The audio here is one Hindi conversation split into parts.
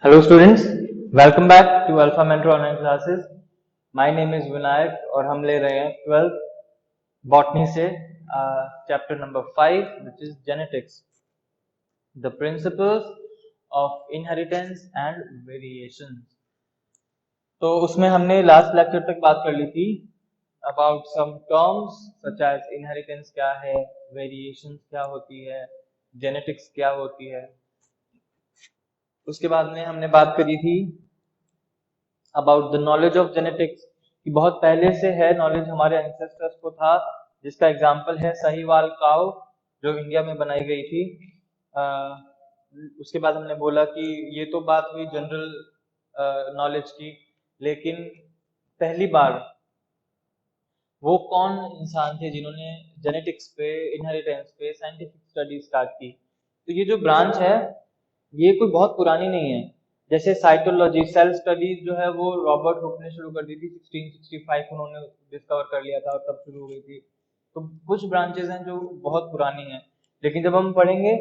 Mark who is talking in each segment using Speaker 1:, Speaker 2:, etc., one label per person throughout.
Speaker 1: Hello students, welcome back to Alpha Mentor online classes. My name is Vinayak और हम ले रहे हैं 12th botany से chapter number 5 which is genetics, the principles of inheritance and variations. तो उसमें हमने लास्ट लेक्चर तक बात कर ली थी about some terms such as inheritance क्या है, variations क्या होती है, genetics क्या होती है. उसके बाद में हमने बात करी थी about the knowledge of genetics कि बहुत पहले से है नॉलेज, हमारे एंसेस्टर्स को था, जिसका एग्जांपल है साहीवाल काऊ जो इंडिया में बनाई गई थी. उसके बाद हमने बोला कि ये तो बात हुई जनरल नॉलेज की, लेकिन पहली बार वो कौन इंसान थे जिन्होंने जेनेटिक्स पे, इनहेरिटेंस पे साइंटिफिक स्टडी स्टार्ट की. तो ये जो ब्रांच है ये कोई बहुत पुरानी नहीं है. जैसे साइटोलॉजी, सेल स्टडीज जो है वो रॉबर्ट हुक ने शुरू कर दी थी 1665, उन्होंने डिस्कवर कर लिया था और तब शुरू हो गई थी. तो कुछ ब्रांचेस हैं जो बहुत पुरानी हैं, लेकिन जब हम पढ़ेंगे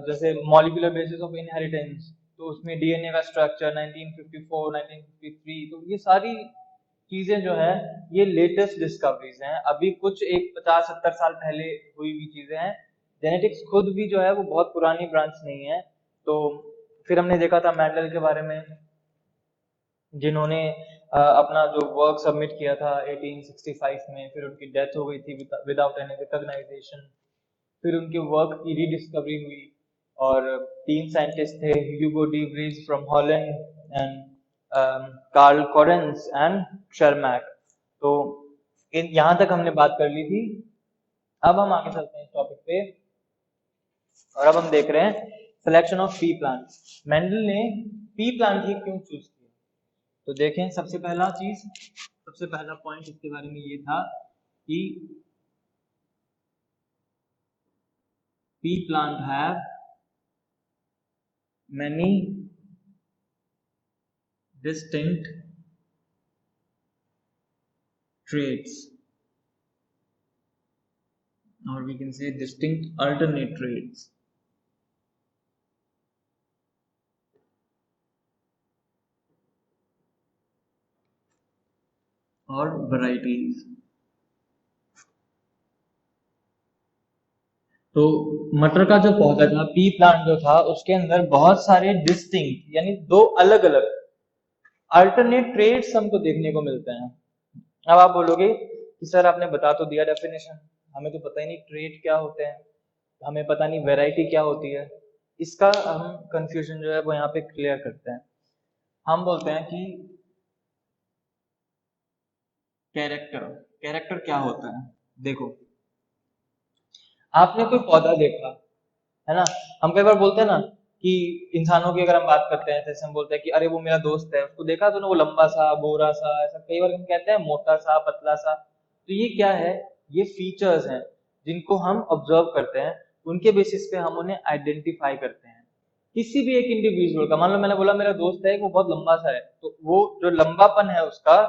Speaker 1: जैसे मॉलिक्यूलर बेसिस ऑफ इनहेरिटेंस, तो उसमें डीएनए का स्ट्रक्चर 1954, 1953, तो ये सारी चीजें जो है ये लेटेस्ट डिस्कवरीज हैं. अभी कुछ एक 50-70 साल पहले हुई हुई चीजें हैं. जेनेटिक्स खुद भी जो है वो बहुत पुरानी ब्रांच नहीं है. तो फिर हमने देखा था मैंडल के बारे में, जिन्होंने अपना जो वर्क सबमिट किया था 1865 में, फिर उनकी डेथ हो गई थी विदाउट एनी रिकॉग्नाइजेशन. फिर उनके वर्क की रीडिस्कवरी हुई और तीन साइंटिस्ट थे, Hugo de Vries from Holland and Carl Correns and Tschermak. तो यहाँ तक हमने बात कर ली थी. अब हम आगे चलते हैं इस टॉपिक पे और अब हम देख रहे हैं selection of P plant. Mendel ने पी प्लांट ही क्यों चूज किया? तो देखें, सबसे पहला पॉइंट इसके बारे में ये था कि pea plant have many distinct traits, or we can say distinct alternate traits. और varieties. तो मटर का जो पौधा था, पी प्लांट जो था, उसके अंदर बहुत सारे डिस्टिंक्ट यानी दो अलग अलग अल्टरनेट ट्रेड्स हमको देखने को मिलते हैं. अब आप बोलोगे कि सर आपने बता तो दिया डेफिनेशन, हमें तो पता ही नहीं ट्रेड क्या होते हैं, हमें पता नहीं वैरायटी क्या होती है. इसका हम कंफ्यूजन जो है वो यहाँ पे क्लियर करते हैं. हम बोलते हैं कि कैरेक्टर, कैरेक्टर क्या होता है. देखो, आपने कोई पौधा देखा है ना. हम कई बार बोलते हैं ना कि इंसानों की अगर हम बात करते हैं, जैसे हम बोलते हैं कि अरे वो मेरा दोस्त है, उसको देखा तो ना, वो लंबा सा, गोरा सा, ऐसा कई बार हम कहते हैं, मोटा सा, पतला सा. तो ये क्या है? ये फीचर्स हैं जिनको हम ऑब्जर्व करते हैं, उनके बेसिस पे हम उन्हें आइडेंटिफाई करते हैं. किसी भी एक इंडिविजुअल का, मान लो मैंने बोला मेरा दोस्त है वो बहुत लंबा सा है, तो वो जो लंबापन है उसका,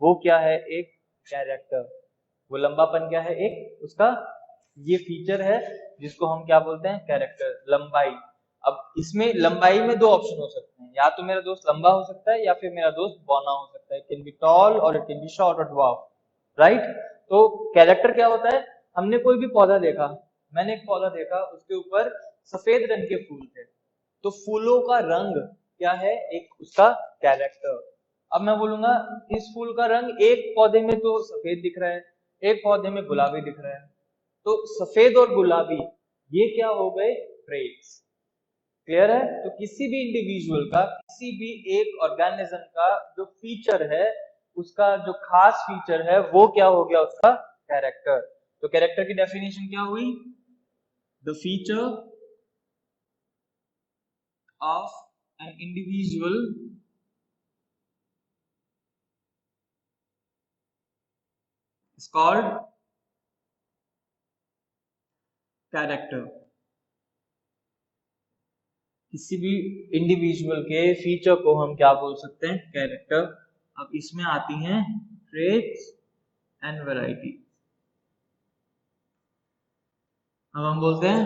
Speaker 1: वो क्या है? एक कैरेक्टर. वो लंबापन क्या है? एक उसका ये फीचर है जिसको हम क्या बोलते हैं? कैरेक्टर, लंबाई. अब इसमें लंबाई में दो ऑप्शन हो सकते हैं, या तो मेरा दोस्त लंबा हो सकता है या फिर मेरा दोस्त बौना हो सकता है. इट कैन बी टॉल और इट कैन बी शॉर्ट और ड्वार्फ, राइट. तो कैरेक्टर क्या होता है? हमने कोई भी पौधा देखा, मैंने एक पौधा देखा, उसके ऊपर सफेद रंग के फूल थे, तो फूलों का रंग क्या है? एक उसका कैरेक्टर. अब मैं बोलूंगा इस फूल का रंग एक पौधे में तो सफेद दिख रहा है, एक पौधे में गुलाबी दिख रहा है. तो सफेद और गुलाबी ये क्या हो गए? ट्रेट्स. क्लियर है? तो किसी भी इंडिविजुअल का, किसी भी एक ऑर्गेनिज्म का जो फीचर है, उसका जो खास फीचर है, वो क्या हो गया? उसका कैरेक्टर. तो कैरेक्टर की डेफिनेशन क्या हुई? The feature of an individual is called character. किसी भी इंडिविजुअल के फीचर को हम क्या बोल सकते हैं? कैरेक्टर. अब इसमें आती हैं ट्रेट्स एंड वैरायटी. अब हम बोलते हैं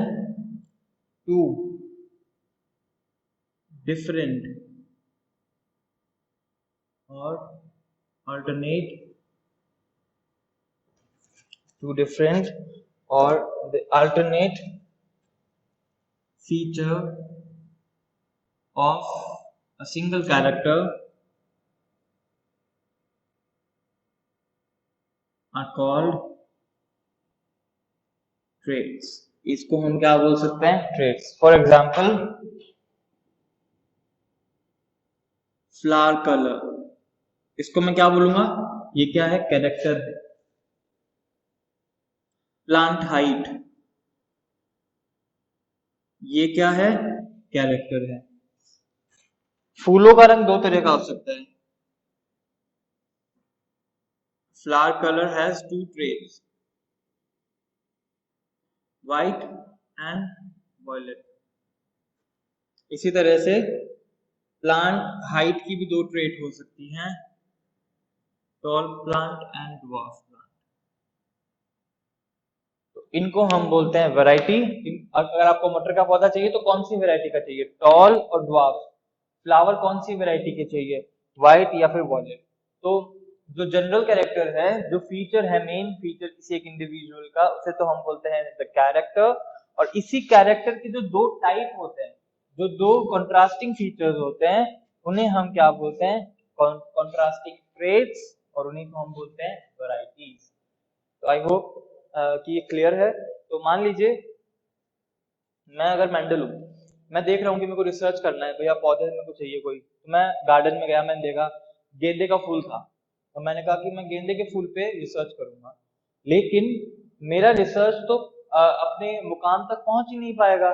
Speaker 1: to different or alternate to different or the alternate feature of a single character are called traits. इसको हम क्या बोल सकते हैं? traits. For example, flower color. इसको मैं क्या बोलूंगा? ये क्या है? कैरेक्टर है. प्लांट हाइट, ये क्या है? कैरेक्टर है. फूलों का रंग दो तरह का हो सकता है. Flower colour has two traits, white and violet. इसी तरह से प्लांट हाइट की भी दो ट्रेट हो सकती हैं, tall plant and dwarf plant. तो इनको हम बोलते हैं वैरायटी. अगर आपको मटर का पौधा चाहिए तो कौन सी वैरायटी का चाहिए? टॉल और ड्वार्फ. फ्लावर कौन सी वैरायटी के चाहिए? व्हाइट या फिर वॉयलेट. तो जो जनरल कैरेक्टर है, जो फीचर है, मेन फीचर किसी एक इंडिविजुअल का, उसे तो हम बोलते हैं द कैरेक्टर. और इसी कैरेक्टर के जो दो टाइप होते हैं, जो दो कंट्रास्टिंग फीचर्स होते हैं, उन्हें हम क्या बोलते हैं? Contrasting traits. और उन्हीं को हम बोलते हैं वैरायटीज. तो आई होप कि ये क्लियर है. तो मान लीजिए मैं अगर मेंडल हूँ, मैं देख रहा हूँ कि मेरे को रिसर्च करना है, भैया पौधे मेरे को चाहिए कोई. तो मैं गार्डन में गया, मैंने देखा गेंदे का फूल था, तो मैंने कहा कि मैं गेंदे के फूल पे रिसर्च करूंगा. लेकिन मेरा रिसर्च तो अपने मुकाम तक पहुंच ही नहीं पाएगा.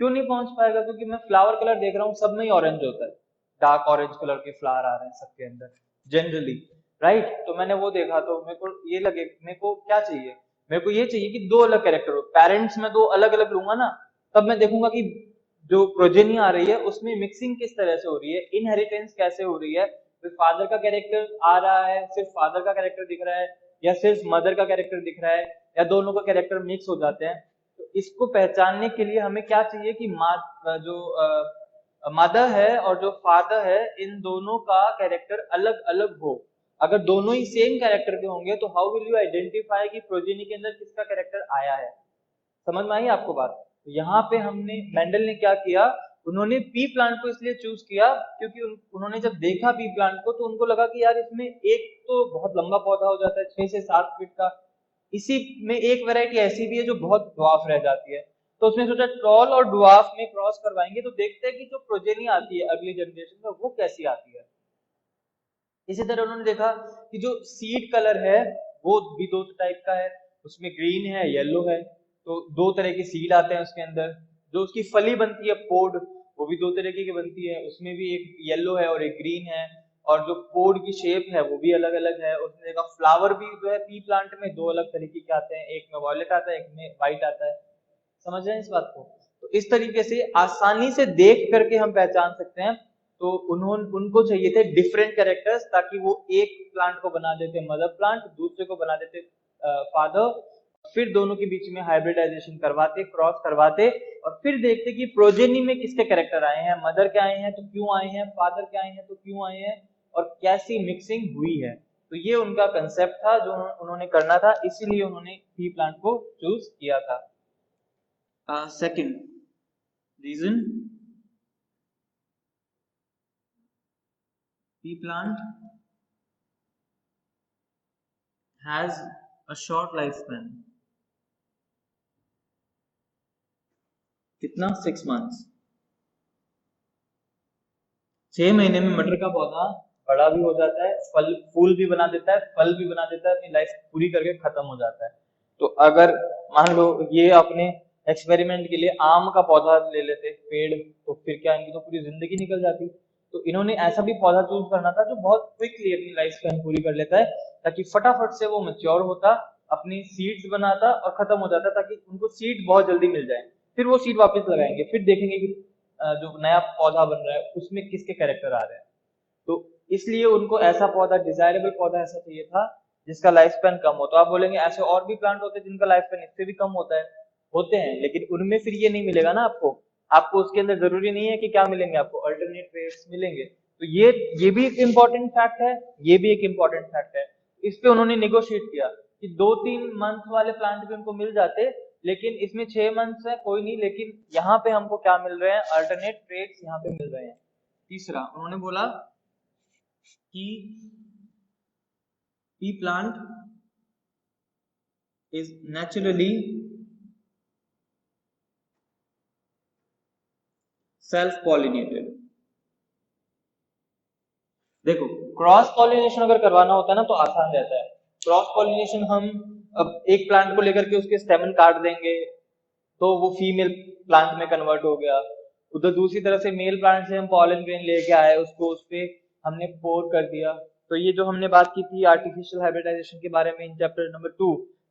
Speaker 1: क्यों नहीं पहुंच पाएगा? क्योंकि मैं फ्लावर कलर देख रहा हूँ, सब में ही ऑरेंज होता है. डार्क ऑरेंज कलर के फ्लावर आ रहे हैं सबके अंदर जनरली, राइट. तो मैंने वो देखा तो मेरे को ये लगे, मेरे को क्या चाहिए? मेरे को ये चाहिए कि दो अलग कैरेक्टर हो. पेरेंट्स में दो अलग अलग लूंगा ना, तब मैं देखूंगा कि जो प्रोजेनी आ रही है उसमें मिक्सिंग किस तरह से हो रही है, इनहेरिटेंस कैसे हो रही है. फिर फादर का कैरेक्टर आ रहा है, सिर्फ फादर का कैरेक्टर दिख रहा है, या सिर्फ मदर का कैरेक्टर दिख रहा है, या दोनों का कैरेक्टर मिक्स हो जाते हैं. तो इसको पहचानने के लिए हमें क्या चाहिए कि जो मदर है और जो फादर है, इन दोनों का कैरेक्टर अलग अलग हो. अगर दोनों ही सेम कैरेक्टर के होंगे तो हाउ विल यू आइडेंटिफाई कि प्रोजेनी के अंदर किसका कैरेक्टर आया है? समझ में आई आपको बात? तो यहाँ पे हमने, मेंडल ने क्या किया, उन्होंने पी प्लांट को इसलिए चूज किया क्योंकि उन्होंने जब देखा पी प्लांट को तो उनको लगा कि यार इसमें एक तो बहुत लंबा पौधा हो जाता है 6 से 7 फीट का, इसी में एक वैरायटी ऐसी भी है जो बहुत ड्वार्फ रह जाती है. तो उसने सोचा टॉल और ड्वार्फ में क्रॉस करवाएंगे तो देखते हैं कि जो प्रोजेनी आती है अगली जनरेशन में वो कैसी आती है. इसी तरह उन्होंने देखा कि जो सीड कलर है वो भी दो टाइप का है, उसमें ग्रीन है, येलो है. तो दो तरह के सीड आते हैं उसके अंदर. जो उसकी फली बनती है पोड, वो भी दो तरीके की बनती है, उसमें भी एक येलो है और एक ग्रीन है. और जो पोड की शेप है वो भी अलग अलग है. उसने देखा फ्लावर भी जो है पी प्लांट में दो अलग तरीके के आते हैं, एक में वॉयलेट आता है, एक में व्हाइट आता है. समझ रहे हैं इस बात को? तो इस तरीके से आसानी से देख करके हम पहचान सकते हैं. तो उनको चाहिए थे डिफरेंट कैरेक्टर्स, ताकि वो एक प्लांट को बना देते मदर प्लांट, दूसरे को बना देते फादर, फिर दोनों के बीच में हाइब्रिडाइजेशन करवाते, क्रॉस करवाते, और फिर देखते कि प्रोजेनी में किसके कैरेक्टर आए हैं, मदर के आए हैं तो क्यों आए हैं, फादर के आए हैं तो क्यों आए हैं, और कैसी मिक्सिंग हुई है. तो ये उनका कंसेप्ट था जो उन्होंने करना था, इसीलिए उन्होंने पी प्लांट को चूज किया था. Second reason, pea plant has a short lifespan. कितना? 6 months. 6 महीने में मटर का पौधा बड़ा भी हो जाता है, फल फूल भी बना देता है, फल भी बना देता है, अपनी लाइफ पूरी करके खत्म हो जाता है. तो अगर मान लो ये अपने एक्सपेरिमेंट के लिए आम का पौधा ले लेते पेड़, तो फिर क्या, इनकी तो पूरी जिंदगी निकल जाती. तो इन्होंने ऐसा भी पौधा चूज करना था जो बहुत क्विकली अपनी लाइफ स्पैन पूरी कर लेता है, ताकि फटाफट से वो मैच्योर होता, अपनी सीड्स बनाता और खत्म हो जाता, ताकि उनको सीड बहुत जल्दी मिल जाए. फिर वो सीड वापस लगाएंगे, फिर देखेंगे कि जो नया पौधा बन रहा है उसमें किसके कैरेक्टर आ रहे हैं. तो इसलिए उनको ऐसा पौधा, डिजायरेबल पौधा ऐसा चाहिए था जिसका लाइफ स्पैन कम हो. तो आप बोलेंगे ऐसे और भी प्लांट होते हैं जिनका लाइफ स्पैन इससे भी कम होता है. होते हैं, लेकिन उनमें फिर ये नहीं मिलेगा ना आपको. आपको उसके अंदर जरूरी नहीं है कि क्या मिलेंगे, आपको अल्टरनेट ट्रेड्स मिलेंगे। तो ये भी एक इम्पॉर्टेंट फैक्ट है, ये भी एक इम्पॉर्टेंट फैक्ट है। इस पे उन्होंने निगोशिएट किया कि 2-3 मंथ वाले प्लांट भी उनको मिल जाते, लेकिन इसमें 6 मंथ्स है कोई नहीं, लेकिन यहाँ पे हमको क्या मिल रहे हैं, अल्टरनेट ट्रेड्स यहाँ पे मिल रहे हैं। तीसरा उन्होंने बोला कि pea plant is naturally self pollinated। देखो, क्रॉस पॉलिनेशन अगर करवाना होता है ना तो आसान रहता है। क्रॉस पॉलिनेशन हम अब एक प्लांट को लेकर के उसके स्टेमन काट देंगे तो वो फीमेल प्लांट में कन्वर्ट हो गया। उधर दूसरी तरफ से मेल प्लांट से हम पॉलन ग्रेन लेके आए, उसको उस पे हमने पोर कर दिया। तो ये जो हमने बात की थी आर्टिफिशियल हाइब्रिडाइजेशन के बारे में in chapter number 2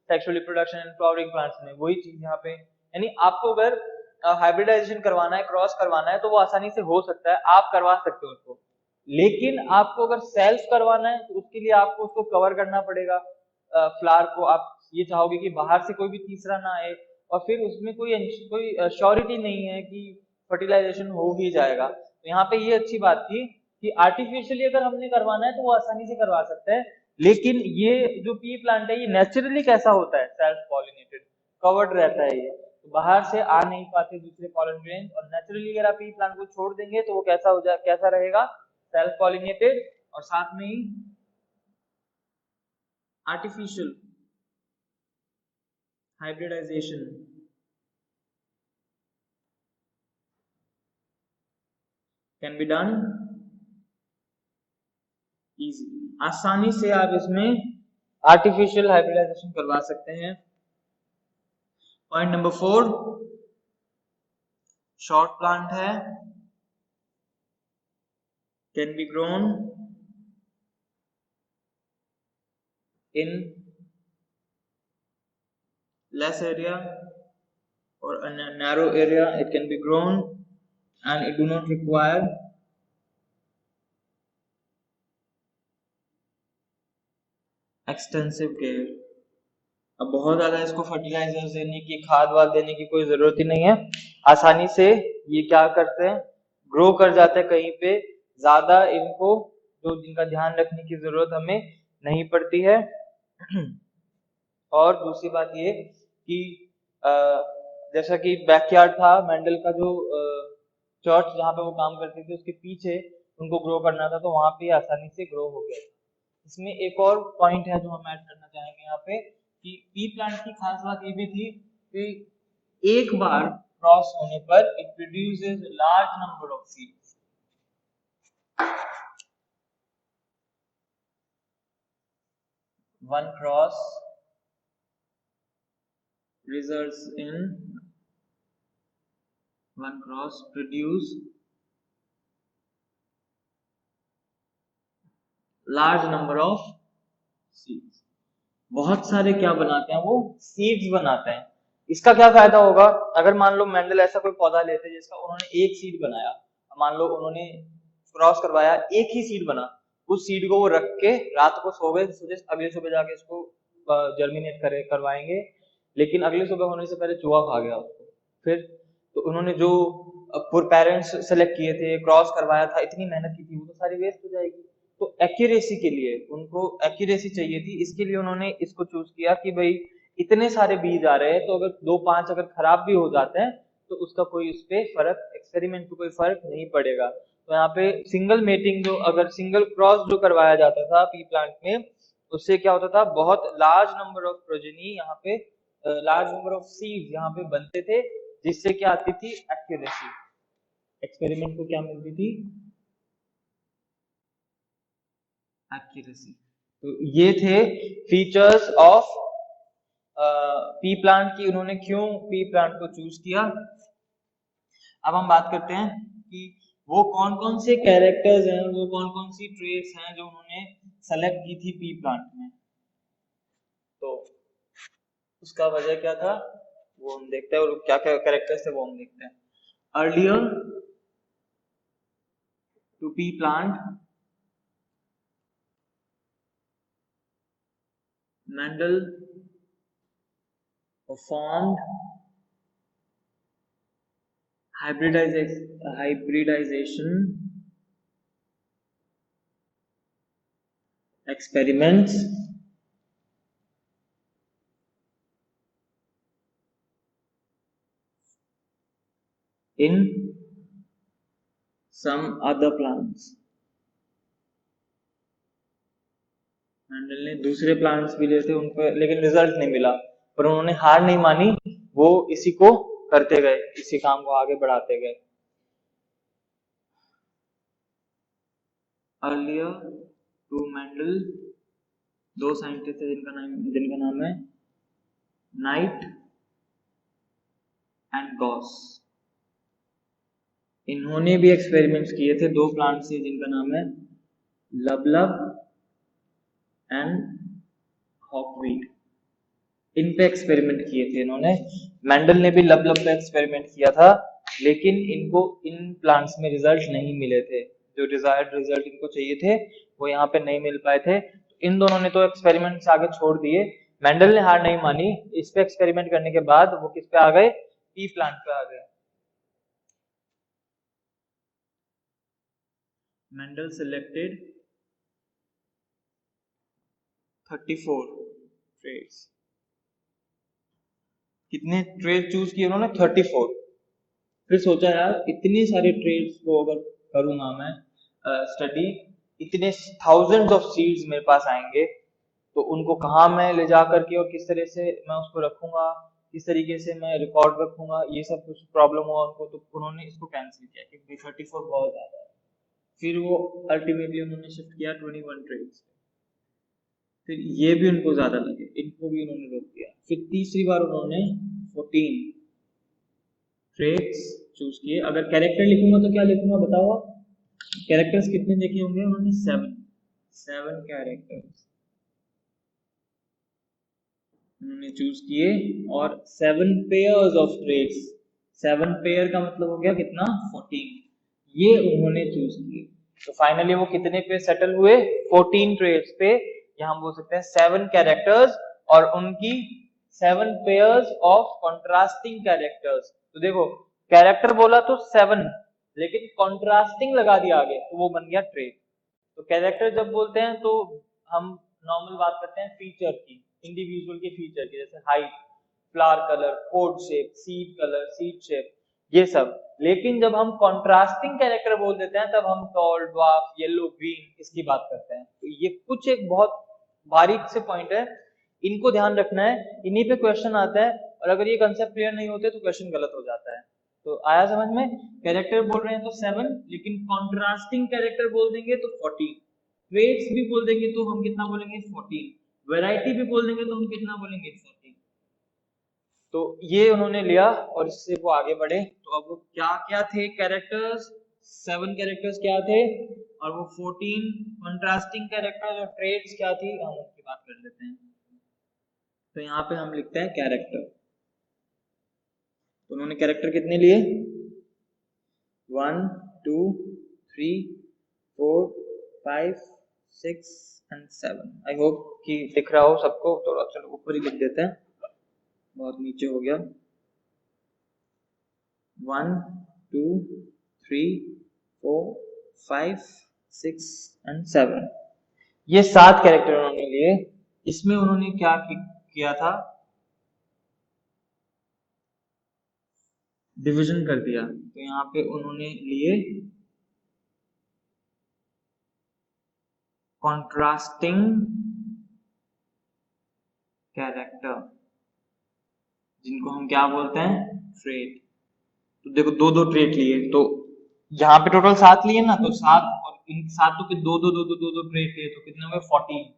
Speaker 1: sexual reproduction and flowering plants में, वही चीज यहाँ पे। यानी आपको अगर हाइब्रिडाइजेशन करवाना है, क्रॉस करवाना है, तो वो आसानी से हो सकता है, आप करवा सकते हो उसको। लेकिन आपको अगर सेल्फ करवाना है तो उसके लिए आपको उसको कवर करना पड़ेगा। फ्लावर को आप ये चाहोगे कि बाहर से कोई भी तीसरा ना आए, और फिर उसमें कोई श्योरिटी नहीं है कि फर्टिलाइजेशन हो ही जाएगा। तो यहाँ पे ये अच्छी बात थी कि आर्टिफिशियली अगर हमने करवाना है तो वो आसानी से करवा सकते हैं। लेकिन ये जो पी प्लांट है ये नेचुरली कैसा होता है, सेल्फ पॉलिनेटेड, कवर्ड रहता है ये, तो बाहर से आ नहीं पाते दूसरे पॉलन ग्रेन। और नेचुरली अगर आप पी प्लांट को छोड़ देंगे तो वो कैसा रहेगा, सेल्फ पॉलिनेटेड, और साथ में ही artificial hybridization can be done easy. आसानी से आप इसमें आर्टिफिशियल हाइब्रिडाइजेशन करवा सकते हैं। पॉइंट नंबर 4, शॉर्ट प्लांट है, can be grown in less area or a narrow area. It can be grown and it do not require extensive care। अब बहुत ज्यादा इसको फर्टिलाइजर देने की, खाद वाद देने की कोई जरूरत ही नहीं है। आसानी से ये क्या करते हैं, ग्रो कर जाते हैं कहीं पे, ज्यादा इनको जिनका ध्यान रखने की जरूरत हमें नहीं पड़ती है। और दूसरी बात ये कि जैसा कि बैकयार्ड था मेंडल का, जो चर्च जहाँ पे वो काम करते थे उसके पीछे उनको ग्रो करना था, तो वहां पे आसानी से ग्रो हो गया। इसमें एक और पॉइंट है जो हम ऐड करना चाहेंगे यहाँ पे, कि पी प्लांट की खास बात ये भी थी कि एक बार क्रॉस होने पर it produces large number of seeds. One cross results in one cross produce large number of seeds। बहुत सारे क्या बनाते हैं वो, सीड्स बनाते हैं। इसका क्या फायदा होगा, अगर मान लो मेंडल ऐसा कोई पौधा लेते हैं जिसका उन्होंने एक सीड बनाया, मान लो उन्होंने क्रॉस करवाया, एक ही सीड बना, उस सीड को वो रख के रात को सो गए, अगले सुबह जाके इसको जर्मिनेट करवाएंगे, लेकिन अगले सुबह होने से पहले चूहा खा गया उसको। फिर तो उन्होंने जो पेरेंट्स सेलेक्ट किए थे, क्रॉस करवाया था, इतनी मेहनत की थी, वो तो सारी वेस्ट हो जाएगी। तो एक्यूरेसी के लिए उनको एक्यूरेसी चाहिए थी, इसके लिए उन्होंने इसको चूज किया कि भाई इतने सारे बीज आ रहे हैं, तो अगर 2-5 अगर खराब भी हो जाते हैं तो उसका कोई उस पे फर्क, एक्सपेरिमेंट पे कोई फर्क नहीं पड़ेगा। तो यहाँ पे सिंगल मेटिंग, जो अगर सिंगल क्रॉस जो करवाया जाता था पी प्लांट में, उससे क्या होता था, बहुत लार्ज नंबर ऑफ प्रोजेनी यहाँ पे, लार्ज नंबर ऑफ सीड्स यहाँ पे बनते थे, जिससे क्या आती थी, एक्यूरेसी, एक्सपेरिमेंट को क्या मिलती थी, एक्यूरेसी। तो ये थे फीचर्स ऑफ पी प्लांट की, उन्होंने क्यों पी प्लांट को चूज किया। अब हम बात करते हैं कि वो कौन कौन से कैरेक्टर्स हैं, वो कौन कौन सी ट्रेट्स हैं जो उन्होंने सेलेक्ट की थी पी प्लांट में। तो उसका वजह क्या था वो हम देखते हैं, और क्या क्या कैरेक्टर्स थे वो हम देखते हैं। Earlier to pea plant, Mendel performed hybridisation experiments in some other plants. Mendel ने दूसरे प्लांट्स भी लिए थे उन पर, लेकिन रिजल्ट नहीं मिला, पर उन्होंने हार नहीं मानी, वो इसी को करते गए, इसी काम को आगे बढ़ाते गए। अर्लियर टू मैंडल दो साइंटिस्ट है जिनका नाम है नाइट एंड गॉस। इन्होंने भी एक्सपेरिमेंट्स किए थे दो प्लांट से जिनका नाम है लबलब एंड हॉकवीड। इन पे एक्सपेरिमेंट किए थे इन्होंने। मैंडल ने भी लबलब पे एक्सपेरिमेंट किया था, लेकिन इनको इन प्लांट्स में रिजल्ट नहीं मिले थे, जो डिजायर्ड रिजल्ट इनको चाहिए थे वो यहाँ पे नहीं मिल पाए थे। इन दोनों ने तो एक्सपेरिमेंट्स आगे छोड़ दिए। मैंडल ने हार नहीं मानी, इस पे एक्सपेरिमेंट करने के बाद वो किस पे आ गए, पी प्लांट पे आ गए। Mendel selected 34 traits. कितने ट्रेड चूज किए उन्होंने? 34। फिर सोचा यार इतनी सारी ट्रेड्स को अगर करूंगा मैं स्टडी, इतने थाउजेंड्स ऑफ सीड्स मेरे पास आएंगे, तो उनको कहाँ मैं ले जा करके और किस तरह से मैं उसको रखूंगा, किस तरीके से मैं रिकॉर्ड रखूंगा, ये सब कुछ प्रॉब्लम हुआ उनको, तो उन्होंने इसको कैंसिल किया क्योंकि 34 बहुत ज्यादा है। फिर वो अल्टीमेटली उन्होंने शिफ्ट किया 21 ट्रेड्स। फिर ये भी उनको ज्यादा लगे, इनको भी उन्होंने रोक दिया। फिर तीसरी बार उन्होंने 14 ट्रेड्स चूज किए। अगर कैरेक्टर लिखूंगा तो क्या लिखूंगा बताओ? कैरेक्टर्स कितने देखे होंगे उन्होंने? 7 कैरेक्टर्स उन्होंने चूज किए और 7 पेयर्स ऑफ ट्रेड्स। 7 पेयर का मतलब हो गया कितना? 14। ये उन्होंने चूज किए। तो फाइनली वो कितने पे सेटल हुए? 14 ट्रेड्स पे, या हम बोल सकते हैं 7 कैरेक्टर्स और उनकी 7 पेयर्स ऑफ कॉन्ट्रास्टिंग कैरेक्टर्स। तो देखो कैरेक्टर बोला तो 7, लेकिन कॉन्ट्रास्टिंग लगा दिया आगे तो वो बन गया ट्रेड। तो कैरेक्टर जब बोलते हैं तो हम नॉर्मल बात करते हैं फीचर की, इंडिविजुअल के फीचर की, जैसे height, flower colour, pod shape, seed colour, seed shape, ये सब। लेकिन जब हम कॉन्ट्रास्टिंग कैरेक्टर बोल देते हैं तब हम टॉल, ड्वार्फ, येलो, ग्रीन इसकी बात करते हैं। तो ये कुछ एक बहुत बारीक से पॉइंट है, इनको ध्यान रखना है, इन्हीं पे क्वेश्चन आता है, और अगर ये कंसेप्ट क्लियर नहीं होते तो क्वेश्चन गलत हो जाता है। तो आया समझ में? कैरेक्टर बोल रहे हैं तो 7, लेकिन कॉन्ट्रास्टिंग कैरेक्टर बोल देंगे तो 14, ट्रेड्स भी बोल देंगे तो हम कितना बोलेंगे? 14, वैरायटी भी बोल देंगे तो हम कितना बोलेंगे? 14। तो ये उन्होंने लिया और इससे वो आगे बढ़े। तो अब वो क्या क्या थे कैरेक्टर्स? 7 कैरेक्टर्स क्या थे, और वो 14 कंट्रास्टिंग कैरेक्टर्स और ट्रेड्स क्या थी, हम उनकी बात कर लेते हैं। तो यहाँ पे हम लिखते हैं कैरेक्टर। तो उन्होंने कैरेक्टर कितने लिए? 1 2 3 4 5 6 एंड 7। आई होप कि दिख रहा हो सबको। थोड़ा चलो ऊपर ही लिख देते हैं, बहुत नीचे हो गया। 1 2 3 4 5 6 एंड 7, ये 7 कैरेक्टर उन्होंने लिए। इसमें उन्होंने क्या किया था? डिवीजन कर दिया। तो यहाँ पे उन्होंने लिए कॉन्ट्रास्टिंग कैरेक्टर, जिनको हम क्या बोलते हैं? ट्रेट। तो देखो दो दो ट्रेट लिए, तो यहाँ पे टोटल 7 लिए ना, तो 7 और इन 7 के दो दो दो दो दो दो ट्रेट लिए, तो कितने हो गए? 14।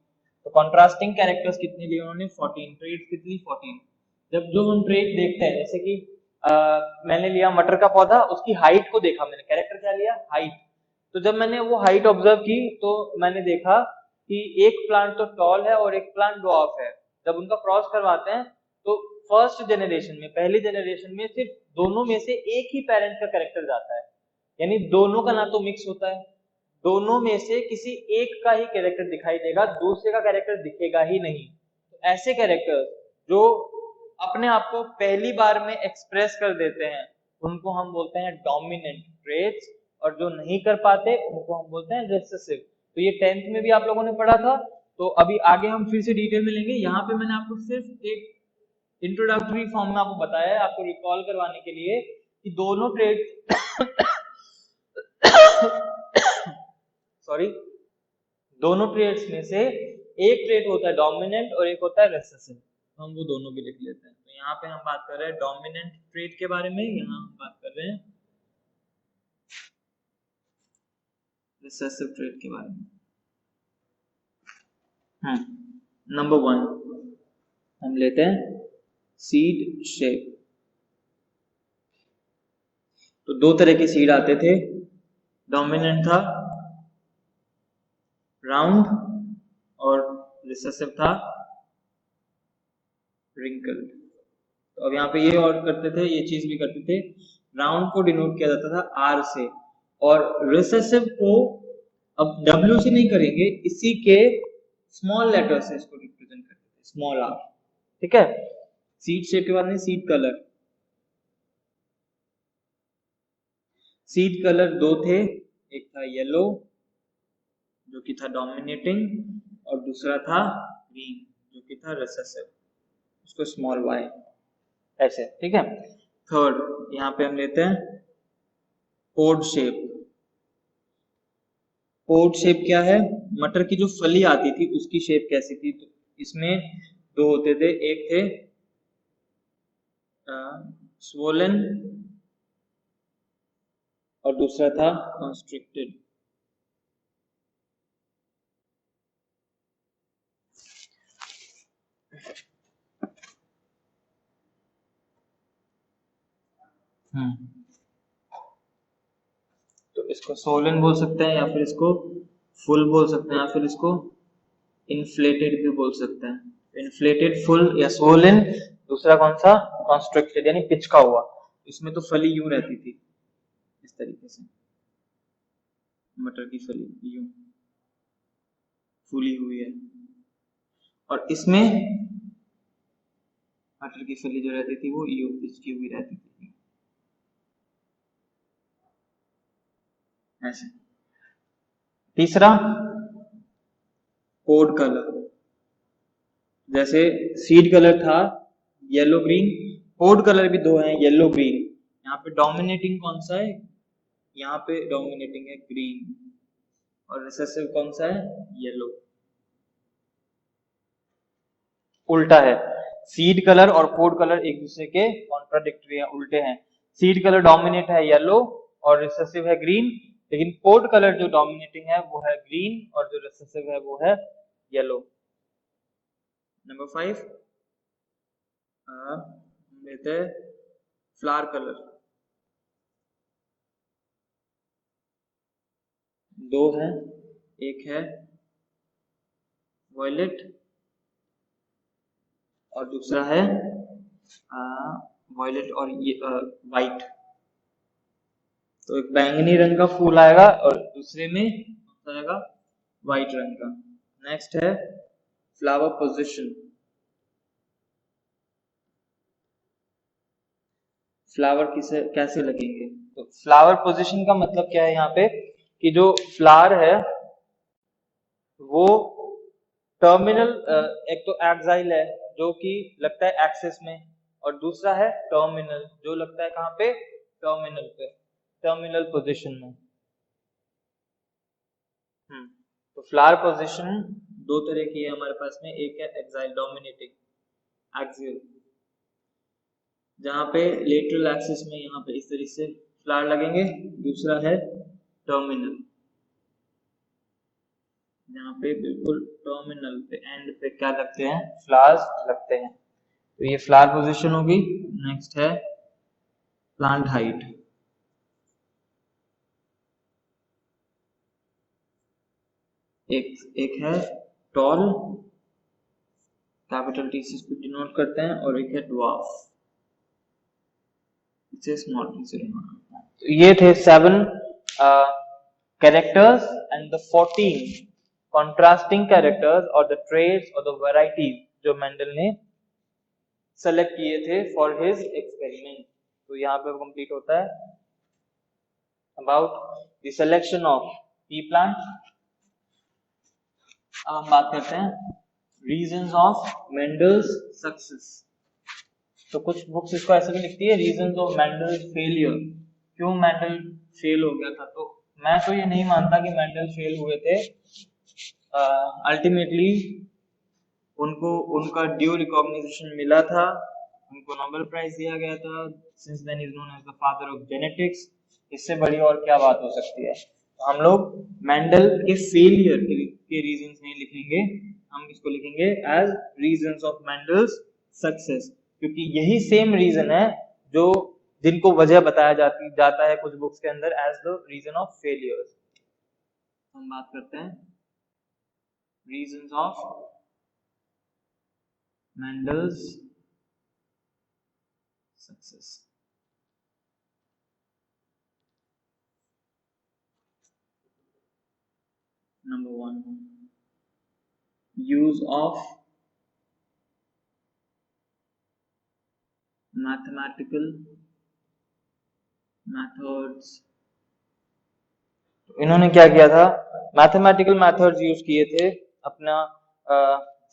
Speaker 1: तो कॉन्ट्रास्टिंग कैरेक्टर्स कितने लिए उन्होंने? 14। ट्रेट कितनी? 14। जो हम ट्रेट देखते हैं, जैसे कि मैंने लिया मटर का पौधा, उसकी हाइट को देखा मैंने, कैरेक्टर क्या लिया? हाइट। तो जब मैंने वो हाइट ऑब्जर्व की तो मैंने देखा कि एक प्लांट तो टॉल है और एक प्लांट ड्वार्फ है। जब उनका क्रॉस करवाते हैं तो फर्स्ट जनरेशन में, पहली जनरेशन में सिर्फ दोनों में से एक ही पेरेंट का कैरेक्टर जाता है, यानी दोनों का ना तो मिक्स होता है, दोनों में से किसी एक का ही कैरेक्टर दिखाई देगा, दूसरे का कैरेक्टर दिखेगा ही नहीं। तो ऐसे कैरेक्टर जो अपने आप को पहली बार में एक्सप्रेस कर देते हैं, उनको हम बोलते हैं डोमिनेंट ट्रेट्स, और जो नहीं कर पाते उनको हम बोलते हैं रिसेसिव। तो ये 10th में भी आप लोगों ने पढ़ा था। तो अभी आगे हम फिर से डिटेल में लेंगे। यहाँ पे मैंने आपको सिर्फ एक इंट्रोडक्टरी फॉर्म में आपको बताया है, आपको रिकॉल करवाने के लिए कि दोनों ट्रेड सॉरी, दोनों ट्रेड्स में से एक ट्रेड होता है डोमिनेंट और एक होता है रिसेसिव। तो हम वो दोनों भी लिख लेते हैं। तो यहाँ पे हम बात कर रहे हैं डोमिनेंट ट्रेड के बारे में, यहाँ हम बात कर रहे हैं रिसेसिव ट्रेड के बारे में। नंबर 1 हम लेते हैं सीड शेप। तो दो तरह के सीड आते थे, डोमिनेंट था राउंड और रिसेसिव था रिंकल्ड। तो अब यहाँ पे ये और करते थे, ये चीज भी करते थे, राउंड को डिनोट किया जाता था आर से, और रिसेसिव को अब डब्ल्यू से नहीं करेंगे, इसी के स्मॉल लेटर से इसको रिप्रेजेंट करते थे, स्मॉल आर। ठीक है। सीड शेप के बाद में सीड कलर। सीड कलर दो थे, एक था येलो जो कि था डोमिनेटिंग, और दूसरा था ग्रीन जो कि था रिसेसिव, उसको स्मॉल वाई ऐसे। ठीक है। थर्ड यहाँ पे हम लेते हैं पोड शेप। पोड शेप क्या है? मटर की जो फली आती थी उसकी शेप कैसी थी? तो इसमें दो होते थे, एक थे स्वोलन और दूसरा था कॉन्स्ट्रिक्टेड। तो इसको सोलन बोल सकते हैं, या फिर इसको फुल बोल सकते हैं, या फिर इसको इन्फ्लेटेड भी बोल सकते हैं। इन्फ्लेटेड, फुल या सोलन। दूसरा कौन सा? कॉन्स्ट्रिक्टेड यानी पिचका हुआ। इसमें तो फली यूं रहती थी इस तरीके से, मटर की फली यूं फूली हुई है, और इसमें मटर की फली जो रहती थी वो यूं पिचकी हुई रहती थी ऐसे। तीसरा कोड कलर, जैसे सीड कलर था येलो ग्रीन, कोड कलर भी दो हैं, येलो ग्रीन। यहाँ पे डोमिनेटिंग कौन सा है? यहाँ पे डोमिनेटिंग है ग्रीन, और रिसेसिव कौन सा है? येलो। उल्टा है, सीड कलर और कोड कलर एक दूसरे के कॉन्ट्राडिक्टरी हैं, उल्टे हैं। सीड कलर डोमिनेट है येलो और रिसेसिव है ग्रीन, लेकिन कोड कलर जो डोमिनेटिंग है वो है ग्रीन और जो रिसेसिव है वो है येलो। नंबर 5 लेते हैं फ्लावर कलर। दो है, एक है वॉयलेट और दूसरा है वॉयलेट और ये वाइट। तो एक बैंगनी रंग का फूल आएगा और दूसरे में आएगा वाइट रंग का। नेक्स्ट है फ्लावर पोजीशन। फ्लावर किसे कैसे लगेंगे? तो फ्लावर पोजीशन का मतलब क्या है यहाँ पे कि जो फ्लावर है वो टर्मिनल, एक तो एक्साइल है जो कि लगता है एक्सिस में, और दूसरा है टर्मिनल जो लगता है कहाँ पे? टर्मिनल पे, टर्मिनल पोजीशन में। तो फ्लावर पोजीशन दो तरह की है हमारे पास में, एक है एक्साइल डोमिनेटिंग एक्सियल, जहां पे लेटरल एक्सिस में यहाँ पे इस तरीके से फ्लावर लगेंगे, दूसरा है टर्मिनल जहाँ पे बिल्कुल टर्मिनल पे एंड पे क्या लगते हैं? फ्लावर्स लगते हैं। तो ये फ्लावर पोजीशन होगी। नेक्स्ट है प्लांट हाइट। एक है टॉल, कैपिटल टी से इसको डिनोट करते हैं, और एक है ड्वार्फ, इसे स्मॉल टी से डिनोट करते हैं। तो ये थे 7 characters and the 14 contrasting characters or the traits or the varieties जो मेंडल ने सेलेक्ट किए थे फॉर हिज एक्सपेरिमेंट। तो यहाँ पे कंप्लीट होता है about the selection of P plant. अब हम बात करते हैं रीजंस ऑफ मेंडल्स सक्सेस। तो कुछ बुक्स इसको ऐसे भी लिखती है रीजंस ऑफ मेंडल्स फेलियर, क्यों मेंडल फेल हो गया था। तो मैं तो ये नहीं मानता कि मेंडल फेल हुए थे। अल्टीमेटली उनको उनका ड्यू रिकॉग्निशन मिला था, उनको नोबेल प्राइज दिया गया था, since then is known as the father of genetics. इससे बड़ी और क्या बात हो सकती है। तो हम लोग मेंडल के फेलियर के रीजंस नहीं लिखेंगे, हम इसको लिखेंगे as reasons of Mendel's success, क्योंकि यही सेम रीजन है जो जिनको वजह बताया जाता है कुछ बुक्स के अंदर as the reason of failures. हम बात करते हैं reasons of Mendel's success. Number 1, use of mathematical methods। इन्होंने क्या किया था, मैथमेटिकल मेथड्स यूज किए थे, अपना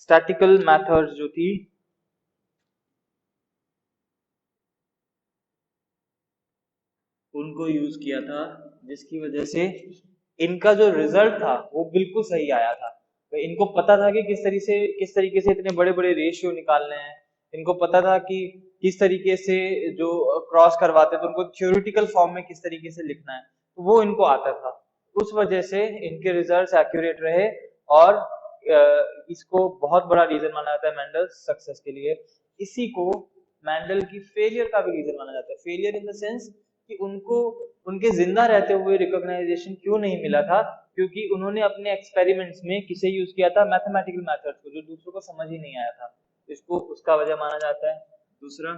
Speaker 1: स्टैटिकल मेथड्स जो थी उनको यूज किया था, जिसकी वजह से इनका जो रिजल्ट था वो बिल्कुल सही आया था। तो इनको पता था कि किस तरीके से इतने बड़े बड़े रेशियो निकालने हैं, इनको पता था कि किस तरीके से जो क्रॉस करवाते थे उनको थ्योरेटिकल फॉर्म में किस तरीके से लिखना है, तो वो इनको आता था। उस वजह से इनके रिजल्ट्स एक्यूरेट रहे और इसको बहुत बड़ा रीजन माना जाता है मेंडल सक्सेस के लिए। इसी को मेंडल की फेलियर का भी रीजन माना जाता है। फेलियर इन द सेंस कि उनको उनके जिंदा रहते हुए रिकॉग्नाइजेशन क्यों नहीं मिला था, क्योंकि उन्होंने अपने एक्सपेरिमेंट्स में किसे यूज किया था, मैथमेटिकल मेथड्स को, जो दूसरों को समझ ही नहीं आया था। इसको उसका वजह माना जाता है। दूसरा,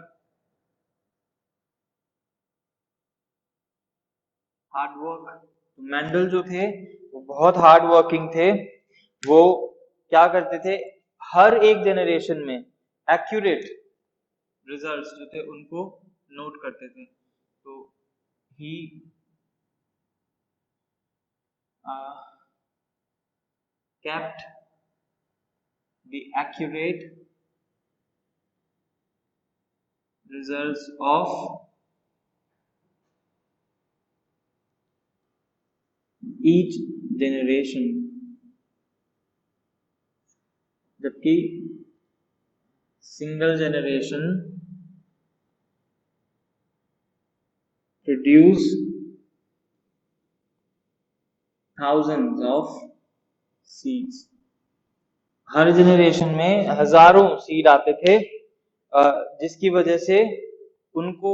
Speaker 1: हार्ड वर्क। मेंडल जो थे वो बहुत हार्ड वर्किंग थे। वो क्या करते थे, हर एक जनरेशन में एक्यूरेट रिजल्ट्स जो थे उनको नोट करते थे। तो ही kept the accurate results of each generation, जबकि single generation produce thousands of seeds। Her generation में हजारों सीड आते थे, जिसकी वजह से उनको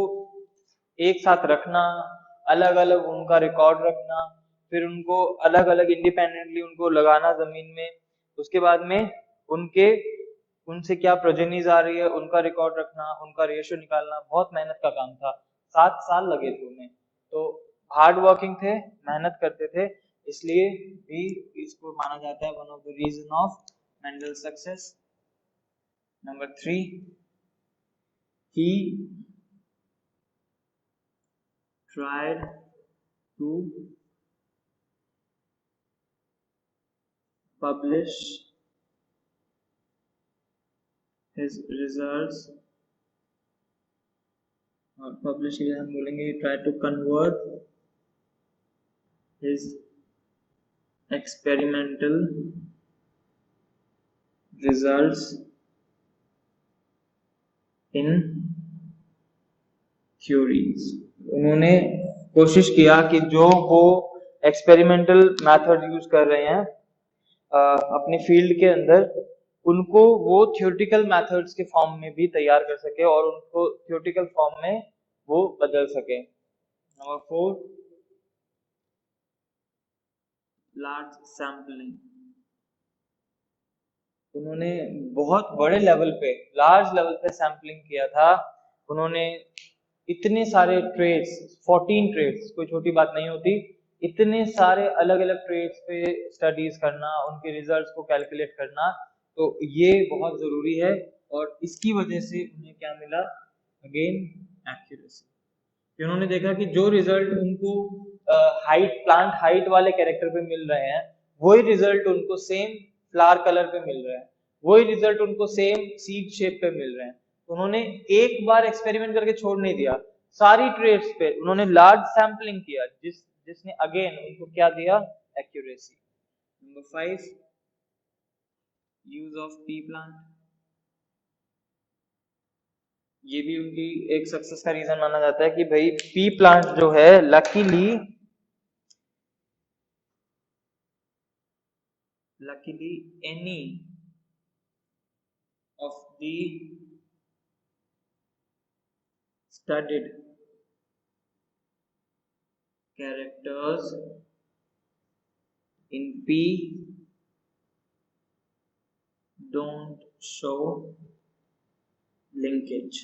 Speaker 1: एक साथ रखना, अलग अलग उनका रिकॉर्ड रखना, फिर उनको अलग अलग इंडिपेंडेंटली उनको लगाना जमीन में, उसके बाद में उनसे क्या प्रोजेनीज आ रही है उनका रिकॉर्ड रखना, उनका रेशियो निकालना, बहुत मेहनत का काम था। 7 साल लगे थे उन्हें। तो हार्ड वर्किंग थे, मेहनत करते थे, इसलिए भी इसको माना जाता है one of the reason of Mendel success. Number 3, he tried to publish his results, और publish के हम बोलेंगे try to convert his experimental results in theories। उन्होंने कोशिश किया कि जो वो एक्सपेरिमेंटल मेथड यूज कर रहे हैं अपने फील्ड के अंदर, उनको वो थ्योरेटिकल मेथड्स के फॉर्म में भी तैयार कर सके और उनको थ्योरेटिकल फॉर्म में वो बदल सके। Number 4, large sampling. उन्होंने बहुत बड़े लेवल पे, लार्ज लेवल पे सैम्पलिंग किया था। उन्होंने इतने सारे ट्रेड्स, 14 ट्रेड्स कोई छोटी बात नहीं होती, इतने सारे अलग अलग ट्रेड्स पे स्टडीज करना, उनके रिजल्ट्स को कैलकुलेट करना, तो ये बहुत जरूरी है। और इसकी वजह से उन्हें क्या मिला, अगेन एक्यूरेसी। कि उन्होंने देखा कि जो रिजल्ट उनको प्लांट हाइट वाले कैरेक्टर पे मिल रहे हैं, वही रिजल्ट उनको सेम फ्लावर कलर पे मिल रहा है, वही रिजल्ट उनको सेम सीड शेप पे मिल रहे हैं। तो उन्होंने एक बार एक्सपेरिमेंट करके छोड़ नहीं दिया, सारी ट्रेड्स पे उन्होंने लार्ज सैम्पलिंग किया, जिसने अगेन उनको क्या दिया, accuracy. Number 5, use of P plant. ये भी उनकी एक सक्सेस का रीजन माना जाता है कि भाई पी प्लांट जो है luckily any of the studied characters in P don't show linkage।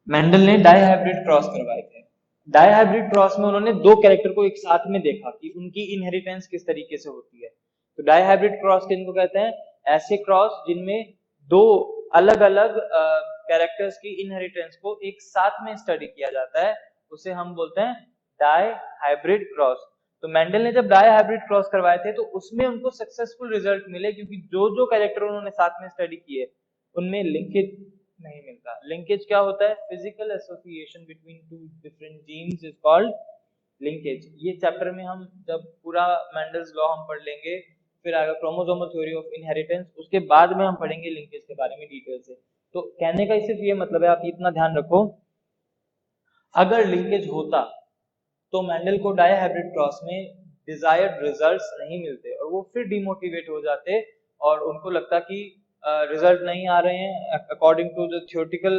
Speaker 1: Mendel ने डाइहाइब्रिड क्रॉस करवाए थे। डाइहाइब्रिड क्रॉस में उन्होंने दो कैरेक्टर को एक साथ में देखा कि उनकी इनहेरिटेंस किस तरीके से होती है। तो डाइहाइब्रिड क्रॉस किनको कहते हैं, ऐसे क्रॉस जिनमें दो अलग अलग कैरेक्टर्स की इनहेरिटेंस को एक साथ में स्टडी किया जाता है, उसे हम बोलते हैं डाइहाइब्रिड क्रॉस। तो मेंडल ने जब डाइहाइब्रिड क्रॉस करवाए थे तो उसमें उनको सक्सेसफुल रिजल्ट मिले, क्योंकि जो जो कैरेक्टर उन्होंने साथ में स्टडी किए उनमें लिंकेज नहीं मिलता। लिंकेज क्या होता है, physical association between two different genes is called linkage. ये चैप्टर में हम जब पूरा मेंडल्स लॉ हम पढ़ लेंगे, फिर आगे क्रोमोसोमल थ्योरी ऑफ इनहेरिटेंस, उसके बाद में हम पढ़ेंगे लिंकेज के बारे में डिटेल से। तो कहने का सिर्फ ये मतलब है, आप इतना ध्यान रखो, अगर लिंकेज होता तो मेंडल को डाइहाइब्रिड क्रॉस में डिजायर्ड रिजल्ट्स नहीं मिलते और वो फिर डिमोटिवेट हो जाते और उनको लगता कि रिजल्ट नहीं आ रहे हैं अकॉर्डिंग टू जो थियोरेटिकल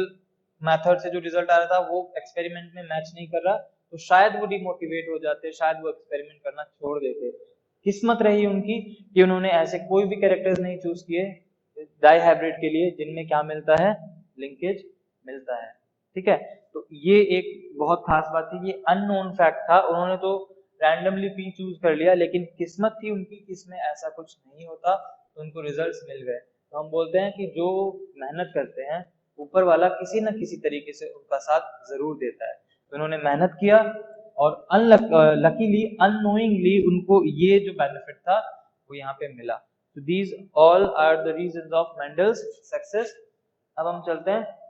Speaker 1: मेथड से जो रिजल्ट आ रहा था वो एक्सपेरिमेंट में मैच नहीं कर रहा, तो शायद वो डिमोटिवेट हो जाते, शायद वो एक्सपेरिमेंट करना छोड़ देते। किस्मत रही उनकी कि उन्होंने ऐसे कोई भी कैरेक्टर्स नहीं चूज किए डाइहाइब्रिड के लिए जिनमें क्या मिलता है, लिंकेज मिलता है। ठीक है, तो ये एक बहुत खास बात थी, ये अननोन फैक्ट था, उन्होंने तो रैंडमली पी चूज कर लिया, लेकिन किस्मत थी उनकी कि इसमें ऐसा कुछ नहीं होता, तो उनको रिजल्ट्स मिल गए। तो हम बोलते हैं कि जो मेहनत करते हैं ऊपर वाला किसी न किसी तरीके से उनका साथ जरूर देता है। तो उन्होंने मेहनत किया और लकीली अननोइंगली उनको ये जो बेनिफिट था वो यहाँ पे मिला। तो these all are the reasons of Mendel's success. अब हम चलते हैं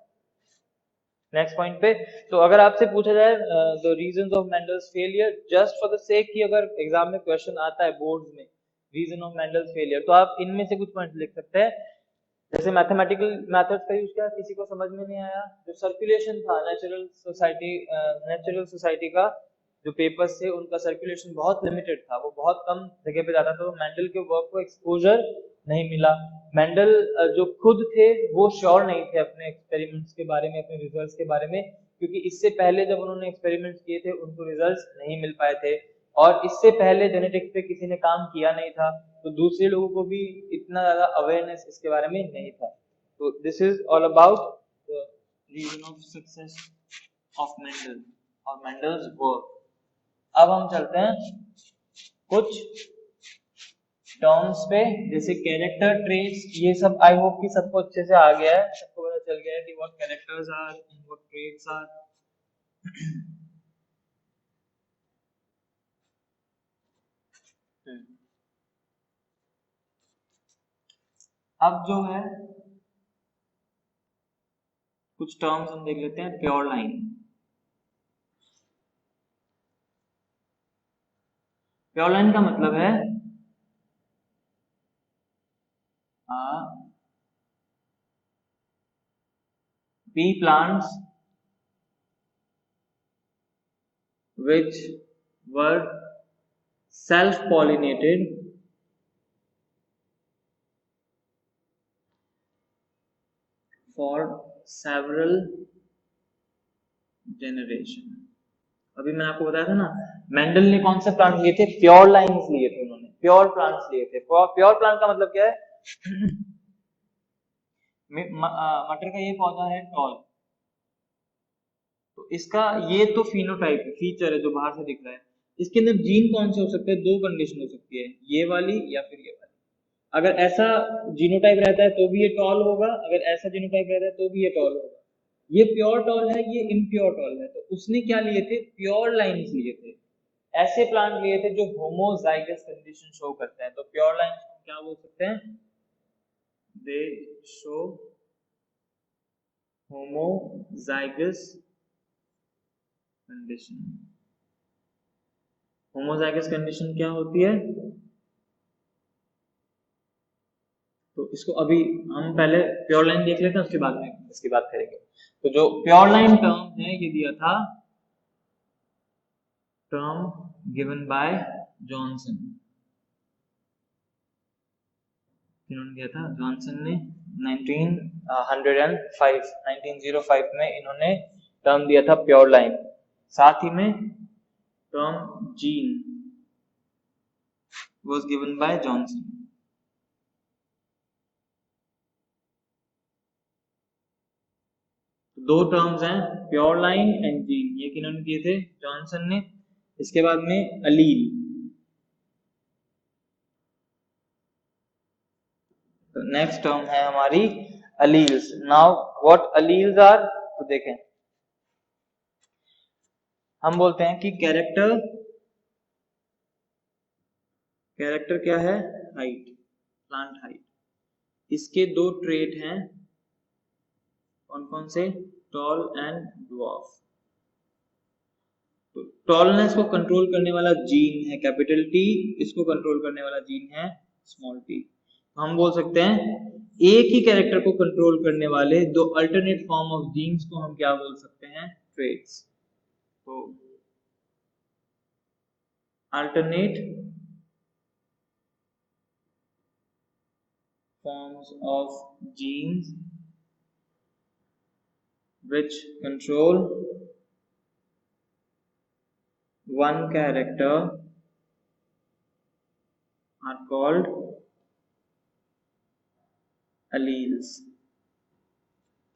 Speaker 1: नेक्स्ट पॉइंट पे। तो अगर आपसे पूछा जाए the reasons of Mendel's failure, just for the sake कि अगर एग्जाम में क्वेश्चन आता है बोर्ड्स में रीजन ऑफ मेंडल्स फेलियर, तो आप इनमें से कुछ पॉइंट लिख सकते हैं। जैसे मैथमेटिकल मेथड्स का यूज किया, किसी को समझ में नहीं आया। जो सर्कुलेशन था नेचुरल सोसाइटी का जो पेपर्स थे उनका सर्कुलेशन बहुत लिमिटेड था, वो बहुत कम जगह पे जाता था, तो मेंडल के वर्क को एक्सपोजर नहीं मिला। मेंडल जो खुद थे वो श्योर नहीं थे अपने एक्सपेरिमेंट्स के बारे में, अपने रिजल्ट्स के बारे में, क्योंकि इससे पहले जब उन्होंने एक्सपेरिमेंट्स किए थे उनको रिजल्ट्स नहीं मिल पाए थे और इससे पहले जेनेटिक्स पे किसी ने काम किया नहीं था, तो दूसरे लोगों को भी इतना ज्यादा अवेयरनेस इसके बारे में नहीं था। तो this is all about the reason of success of Mendel और मेंडल्स वर्क। अब हम चलते हैं कुछ टर्म्स पे, जैसे कैरेक्टर ट्रेट्स, ये सब आई होप कि सबको अच्छे से आ गया है, सबको पता चल गया है कि what characters are and what traits are. अब जो है कुछ टर्म्स हम देख लेते हैं। प्योर लाइन, प्योर लाइन का मतलब है pea plants which were self-pollinated for several generation। अभी मैंने आपको बताया था ना, मेंडल ने कौन से प्लांट लिए थे, प्योर लाइन्स लिए थे, उन्होंने प्योर प्लांट्स लिए थे। प्योर प्लांट का मतलब क्या है मटर का ये पौधा है टॉल, तो इसका ये तो फिनोटाइप फीचर है जो बाहर से दिख रहा है, इसके अंदर जीन कौन से हो सकते हैं, दो कंडीशन हो सकती है, ये वाली या फिर ये वाली। अगर ऐसा जीनोटाइप रहता है तो भी ये टॉल होगा, अगर ऐसा जीनोटाइप रहता है तो भी ये टॉल होगा। ये प्योर टॉल है, ये इम्प्योर टॉल है। तो उसने क्या लिए थे, प्योर लाइन्स लिए थे, ऐसे प्लांट लिए थे जो होमोजाइगस कंडीशन शो करते हैं। तो प्योर लाइन्स को क्या बोल सकते हैं, दे show homozygous condition. Homozygous condition क्या होती है, तो इसको अभी हम पहले प्योर लाइन देख लेते हैं, उसके बाद में इसकी बात करेंगे। तो जो प्योर लाइन टर्म है ये दिया था, टर्म गिवन बाय जॉनसन, इन्होंने दिया था, जॉनसन ने 1905 में इन्होंने टर्म दिया था प्योर लाइन। साथ ही में term gene was given by Johnson. दो टर्म्स हैं, प्योर लाइन एंड जीन, ये किन्होंने दिए थे, जॉनसन ने। इसके बाद में अलील, तो नेक्स्ट टर्म है हमारी alleles. Now what alleles are, तो देखें, हम बोलते हैं कि कैरेक्टर, कैरेक्टर क्या है, हाइट, प्लांट हाइट। इसके दो ट्रेट हैं, कौन कौन से, टॉल एंड ड्वार्फ। तो टॉलनेस को कंट्रोल करने वाला जीन है कैपिटल टी, इसको कंट्रोल करने वाला जीन है स्मॉल टी। हम बोल सकते हैं एक ही कैरेक्टर को कंट्रोल करने वाले दो अल्टरनेट फॉर्म ऑफ जीन्स को हम क्या बोल सकते हैं, ट्रेट्स। तो alternate forms of genes which control one character are called alleles।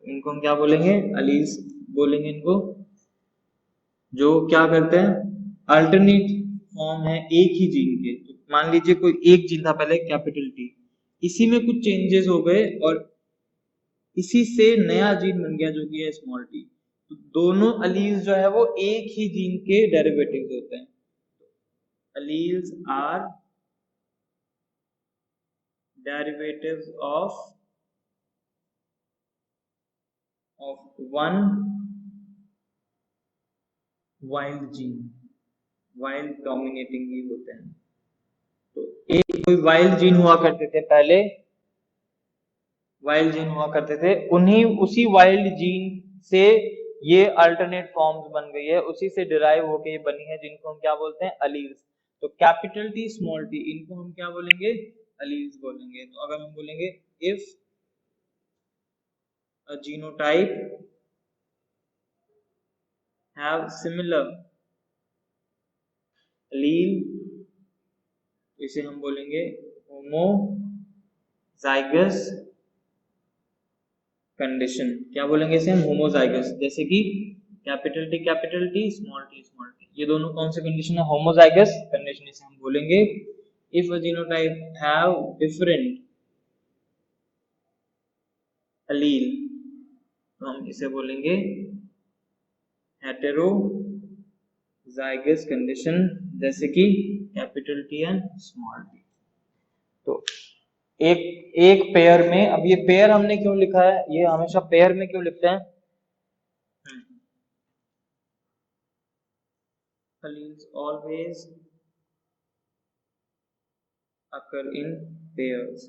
Speaker 1: इनको हम क्या बोलेंगे, alleles बोलेंगे इनको, जो क्या करते हैं, अल्टरनेट फॉर्म है एक ही जीन के। तो मान लीजिए कोई एक जीन था पहले कैपिटल टी, इसी में कुछ चेंजेस हो गए और इसी से नया जीन बन गया जो कि है स्मॉल टी। तो दोनों अलील्स जो है वो एक ही जीन के डेरिवेटिव्स होते हैं। Alleles are derivatives of one wild gene, wild dominating ही होते हैं। तो एक कोई वाइल्ड जीन हुआ करते थे पहले, वाइल्ड जीन हुआ करते थे, उन्हीं उसी वाइल्ड जीन से ये अल्टरनेट फॉर्म्स बन गई है, उसी से डिराइव होके ये बनी है, जिनको हम क्या बोलते हैं, अलील्स। तो कैपिटल टी स्मॉल टी, इनको हम क्या बोलेंगे, अलील्स बोलेंगे। तो अगर हम बोलेंगे if a genotype have similar allele, इसे हम बोलेंगे होमोजाइगस कंडीशन। क्या बोलेंगे इसे हम, होमोजाइगस। जैसे कि कैपिटल टी स्मॉल टी, ये दोनों कौन से कंडीशन है, होमोजाइगस कंडीशन, इसे हम बोलेंगे। If a genotype have different allele, तो हम इसे बोलेंगे हेटेरोजाइगस कंडीशन, जैसे कि capital T and small T. तो एक एक पेयर में, अब ये पेयर हमने क्यों लिखा है, ये हमेशा पेयर में क्यों लिखते हैं, alleles always occur in pairs।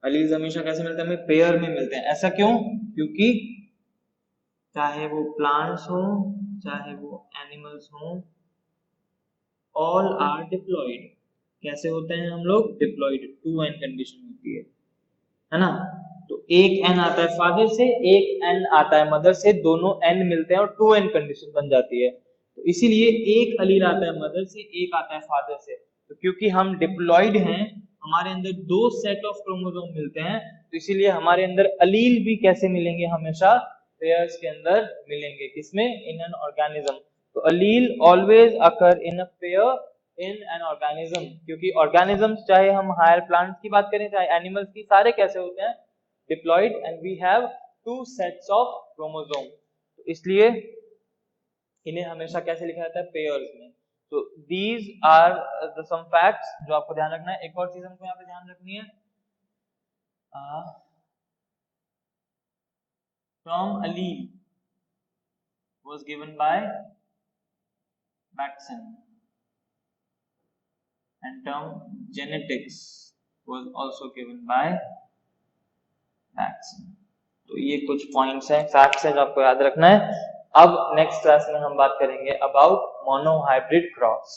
Speaker 1: alleles हमेशा कैसे मिलते हैं, हमें पेयर में मिलते हैं। ऐसा क्यों, क्योंकि चाहे वो प्लांट्स हो चाहे वो एनिमल्स हो, ऑल आर डिप्लॉयड। कैसे होते हैं हम लोग, डिप्लॉयड, 2n कंडीशन होती है ना। तो एक n आता है फादर से, एक n आता है मदर से, दोनों n मिलते हैं और 2n कंडीशन बन जाती है। तो इसीलिए एक अलील आता है मदर से, एक आता है फादर से। तो क्योंकि हम डिप्लॉयड हैं, हमारे अंदर दो सेट ऑफ क्रोमोसोम मिलते हैं, तो इसीलिए हमारे अंदर अलील भी कैसे मिलेंगे, हमेशा पेयर्स के अंदर मिलेंगे। किसमें, इन एन ऑर्गेनिज्म। तो allele always occur in a pair in an organism, क्योंकि ऑर्गेनिजम्स, चाहे हम हायर प्लांट्स की बात करें चाहे एनिमल्स की, सारे कैसे होते हैं, diploid, and we have 2 sets of chromosome, तो इसलिए इन्हें हमेशा कैसे लिखा जाता है, पेयर्स में। तो these are the some facts जो आपको ध्यान रखना है। एक और चीज हमको यहाँ पे ध्यान रखनी है, from allele was given by Maxon and term genetics was also given by Maxon। तो ये कुछ पॉइंट्स हैं, फैक्ट्स हैं जो आपको याद रखना है। अब नेक्स्ट क्लास में हम बात करेंगे अबाउट मोनोहाइब्रिड क्रॉस।